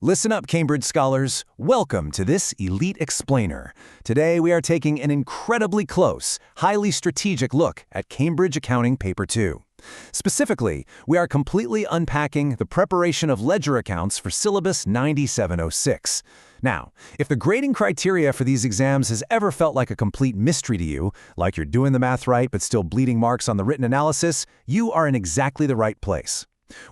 Listen up, Cambridge scholars. Welcome to this Elite Explainer. Today, we are taking an incredibly close, highly strategic look at Cambridge Accounting Paper 2. Specifically, we are completely unpacking the preparation of ledger accounts for Syllabus 9706. Now, if the grading criteria for these exams has ever felt like a complete mystery to you, like you're doing the math right but still bleeding marks on the written analysis, you are in exactly the right place.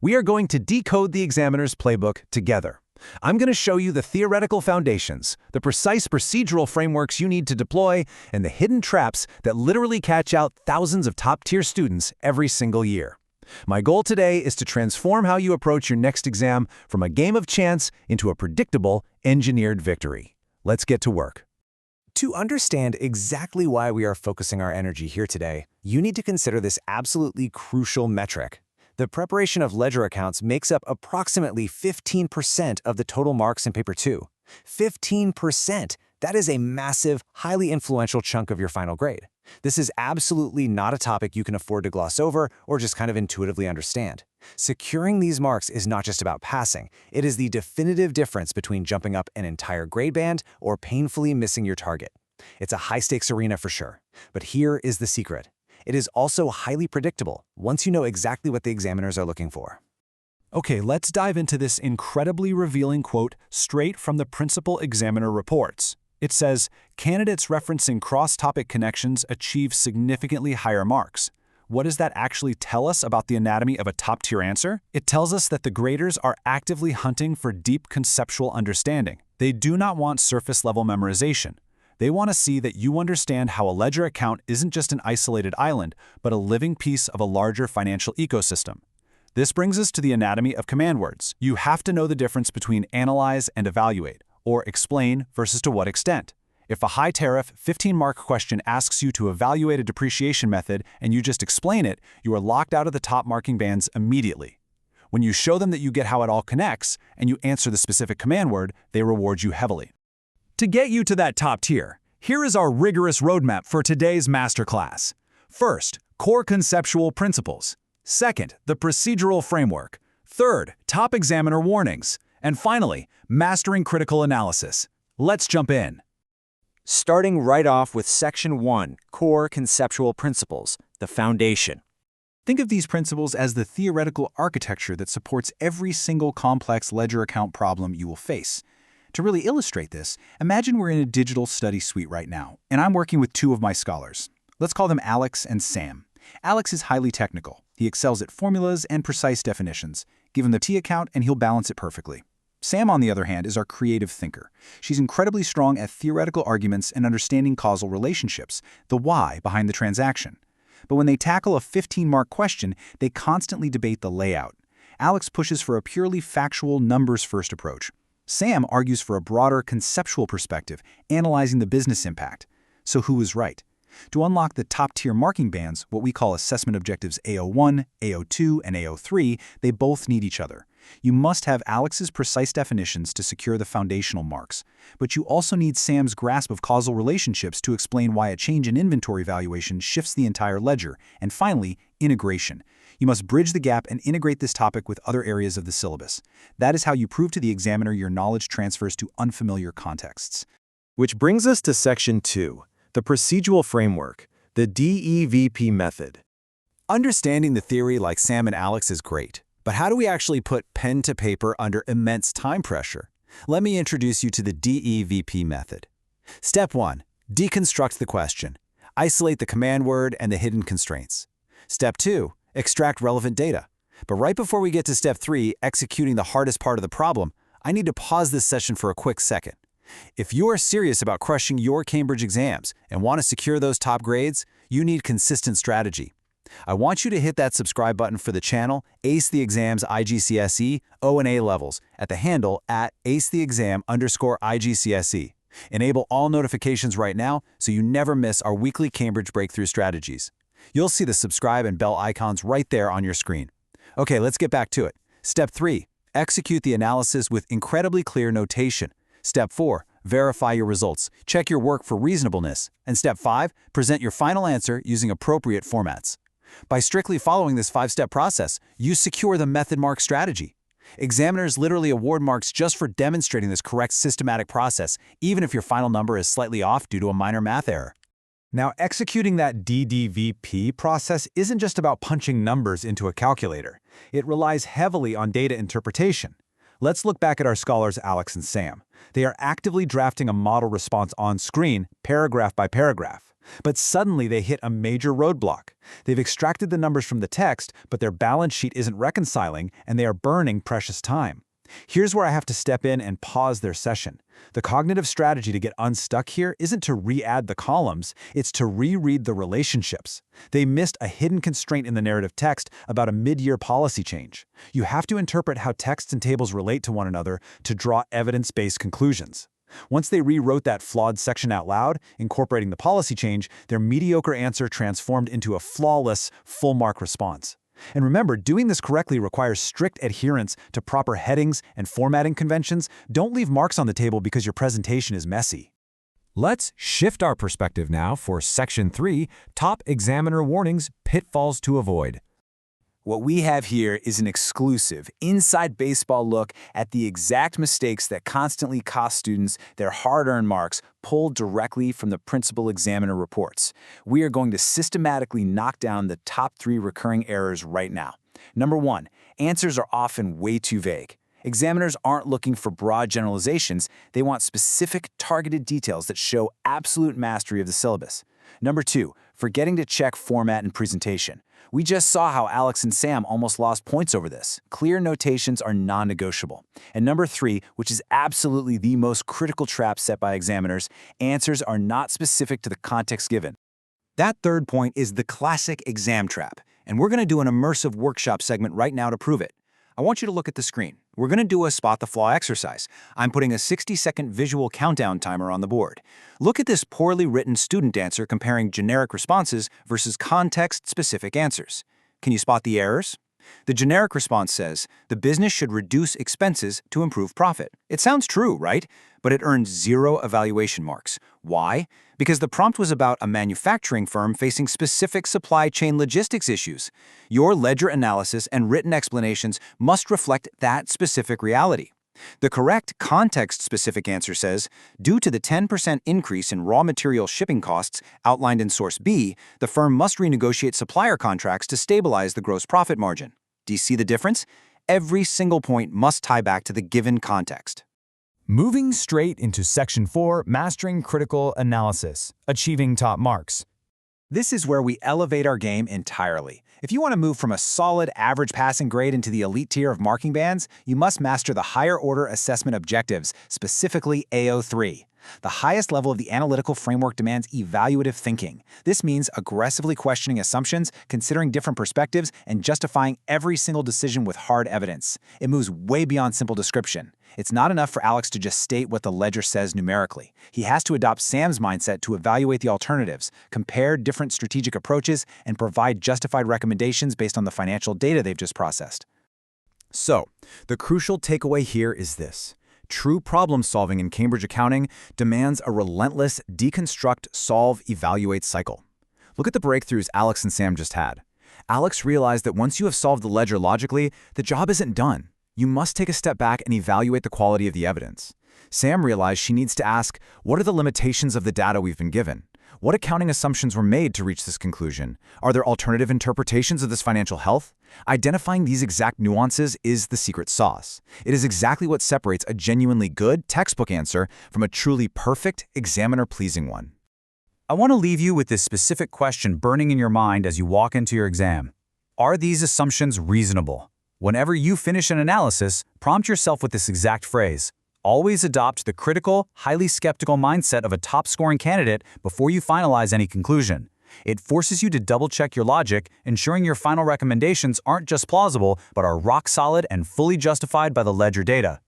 We are going to decode the examiner's playbook together. I'm going to show you the theoretical foundations, the precise procedural frameworks you need to deploy, and the hidden traps that literally catch out thousands of top-tier students every single year. My goal today is to transform how you approach your next exam from a game of chance into a predictable, engineered victory. Let's get to work. To understand exactly why we are focusing our energy here today, you need to consider this absolutely crucial metric. The preparation of ledger accounts makes up approximately 15% of the total marks in Paper 2. 15%! That is a massive, highly influential chunk of your final grade. This is absolutely not a topic you can afford to gloss over or just kind of intuitively understand. Securing these marks is not just about passing. It is the definitive difference between jumping up an entire grade band or painfully missing your target. It's a high-stakes arena for sure. But here is the secret. It is also highly predictable once you know exactly what the examiners are looking for. Okay, let's dive into this incredibly revealing quote straight from the Principal Examiner Reports. It says, candidates referencing cross-topic connections achieve significantly higher marks. What does that actually tell us about the anatomy of a top-tier answer? It tells us that the graders are actively hunting for deep conceptual understanding. They do not want surface-level memorization. They want to see that you understand how a ledger account isn't just an isolated island, but a living piece of a larger financial ecosystem. This brings us to the anatomy of command words. You have to know the difference between analyze and evaluate, or explain versus to what extent. If a high-tariff, 15-mark question asks you to evaluate a depreciation method and you just explain it, you are locked out of the top marking bands immediately. When you show them that you get how it all connects and you answer the specific command word, they reward you heavily. To get you to that top tier, here is our rigorous roadmap for today's masterclass. First, core conceptual principles. Second, the procedural framework. Third, top examiner warnings. And finally, mastering critical analysis. Let's jump in. Starting right off with Section 1, Core Conceptual Principles, the foundation. Think of these principles as the theoretical architecture that supports every single complex ledger account problem you will face. To really illustrate this, imagine we're in a digital study suite right now, and I'm working with two of my scholars. Let's call them Alex and Sam. Alex is highly technical. He excels at formulas and precise definitions. Give him the T account and he'll balance it perfectly. Sam, on the other hand, is our creative thinker. She's incredibly strong at theoretical arguments and understanding causal relationships, the why behind the transaction. But when they tackle a 15-mark question, they constantly debate the layout. Alex pushes for a purely factual, numbers-first approach. Sam argues for a broader conceptual perspective, analyzing the business impact. So who is right? To unlock the top-tier marking bands, what we call assessment objectives A01, A02, and A03, they both need each other. You must have Alex's precise definitions to secure the foundational marks, but you also need Sam's grasp of causal relationships to explain why a change in inventory valuation shifts the entire ledger. And finally, integration. You must bridge the gap and integrate this topic with other areas of the syllabus. That is how you prove to the examiner your knowledge transfers to unfamiliar contexts. Which brings us to Section 2, the procedural framework, the DEVP method. Understanding the theory like Sam and Alex is great, but how do we actually put pen to paper under immense time pressure? Let me introduce you to the DEVP method. Step 1. Deconstruct the question. Isolate the command word and the hidden constraints. Step 2. Extract relevant data. But right before we get to Step 3, executing the hardest part of the problem, I need to pause this session for a quick second. If you are serious about crushing your Cambridge exams and want to secure those top grades, you need consistent strategy. I want you to hit that subscribe button for the channel Ace the Exams IGCSE O and A levels at the handle @acetheexam_IGCSE. Enable all notifications right now so you never miss our weekly Cambridge breakthrough strategies. You'll see the subscribe and bell icons right there on your screen. Okay, let's get back to it. Step 3. Execute the analysis with incredibly clear notation. Step 4. Verify your results. Check your work for reasonableness. And Step 5. Present your final answer using appropriate formats. By strictly following this 5-step process, you secure the method mark strategy. Examiners literally award marks just for demonstrating this correct systematic process, even if your final number is slightly off due to a minor math error. Now, executing that DDVP process isn't just about punching numbers into a calculator. It relies heavily on data interpretation. Let's look back at our scholars Alex and Sam. They are actively drafting a model response on screen, paragraph by paragraph. But suddenly they hit a major roadblock. They've extracted the numbers from the text, but their balance sheet isn't reconciling, and they are burning precious time. Here's where I have to step in and pause their session. The cognitive strategy to get unstuck here isn't to re-add the columns, it's to reread the relationships. They missed a hidden constraint in the narrative text about a mid-year policy change. You have to interpret how texts and tables relate to one another to draw evidence-based conclusions. Once they rewrote that flawed section out loud, incorporating the policy change, their mediocre answer transformed into a flawless, full-mark response. And remember, doing this correctly requires strict adherence to proper headings and formatting conventions. Don't leave marks on the table because your presentation is messy. Let's shift our perspective now for Section 3, Top Examiner Warnings, Pitfalls to Avoid. What we have here is an exclusive, inside baseball look at the exact mistakes that constantly cost students their hard-earned marks, pulled directly from the principal examiner reports. We are going to systematically knock down the top 3 recurring errors right now. Number 1, answers are often way too vague. Examiners aren't looking for broad generalizations, they want specific, targeted details that show absolute mastery of the syllabus. Number 2, forgetting to check format and presentation. We just saw how Alex and Sam almost lost points over this. Clear notations are non-negotiable. And number 3, which is absolutely the most critical trap set by examiners, answers are not specific to the context given. That third point is the classic exam trap, and we're going to do an immersive workshop segment right now to prove it. I want you to look at the screen. We're going to do a spot the flaw exercise. I'm putting a 60-second visual countdown timer on the board. Look at this poorly written student answer comparing generic responses versus context-specific answers. Can you spot the errors? The generic response says, the business should reduce expenses to improve profit. It sounds true, right? But it earned 0 evaluation marks. Why? Because the prompt was about a manufacturing firm facing specific supply chain logistics issues. Your ledger analysis and written explanations must reflect that specific reality. The correct context-specific answer says, due to the 10% increase in raw material shipping costs outlined in Source B, the firm must renegotiate supplier contracts to stabilize the gross profit margin. Do you see the difference? Every single point must tie back to the given context. Moving straight into Section 4, Mastering Critical Analysis, Achieving Top Marks. This is where we elevate our game entirely. If you want to move from a solid average passing grade into the elite tier of marking bands, you must master the higher order assessment objectives, specifically AO3. The highest level of the analytical framework demands evaluative thinking. This means aggressively questioning assumptions, considering different perspectives, and justifying every single decision with hard evidence. It moves way beyond simple description. It's not enough for Alex to just state what the ledger says numerically. He has to adopt Sam's mindset to evaluate the alternatives, compare different strategic approaches, and provide justified recommendations based on the financial data they've just processed. So, the crucial takeaway here is this. True problem-solving in Cambridge accounting demands a relentless deconstruct, solve, evaluate cycle. Look at the breakthroughs Alex and Sam just had. Alex realized that once you have solved the ledger logically, the job isn't done. You must take a step back and evaluate the quality of the evidence. Sam realized she needs to ask, what are the limitations of the data we've been given? What accounting assumptions were made to reach this conclusion? Are there alternative interpretations of this financial health? Identifying these exact nuances is the secret sauce. It is exactly what separates a genuinely good textbook answer from a truly perfect, examiner-pleasing one. I want to leave you with this specific question burning in your mind as you walk into your exam. Are these assumptions reasonable? Whenever you finish an analysis, prompt yourself with this exact phrase. Always adopt the critical, highly skeptical mindset of a top-scoring candidate before you finalize any conclusion. It forces you to double-check your logic, ensuring your final recommendations aren't just plausible, but are rock-solid and fully justified by the ledger data.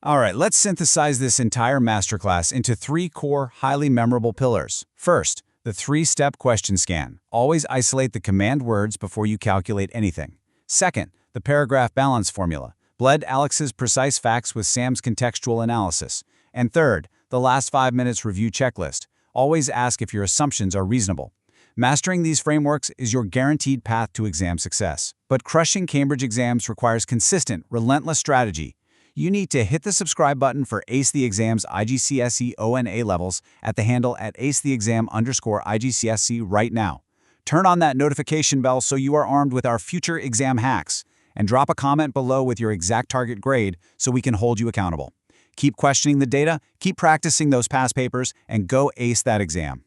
All right, let's synthesize this entire masterclass into 3 core, highly memorable pillars. First, the 3-step question scan. Always isolate the command words before you calculate anything. Second, the paragraph balance formula. Blend Alex's precise facts with Sam's contextual analysis. And third, the last 5 minutes review checklist. Always ask if your assumptions are reasonable. Mastering these frameworks is your guaranteed path to exam success. But crushing Cambridge exams requires consistent, relentless strategy. You need to hit the subscribe button for Ace the Exam's IGCSE ONA levels at the handle at acetheexam_IGCSE right now. Turn on that notification bell so you are armed with our future exam hacks. And drop a comment below with your exact target grade so we can hold you accountable. Keep questioning the data, keep practicing those past papers, and go ace that exam.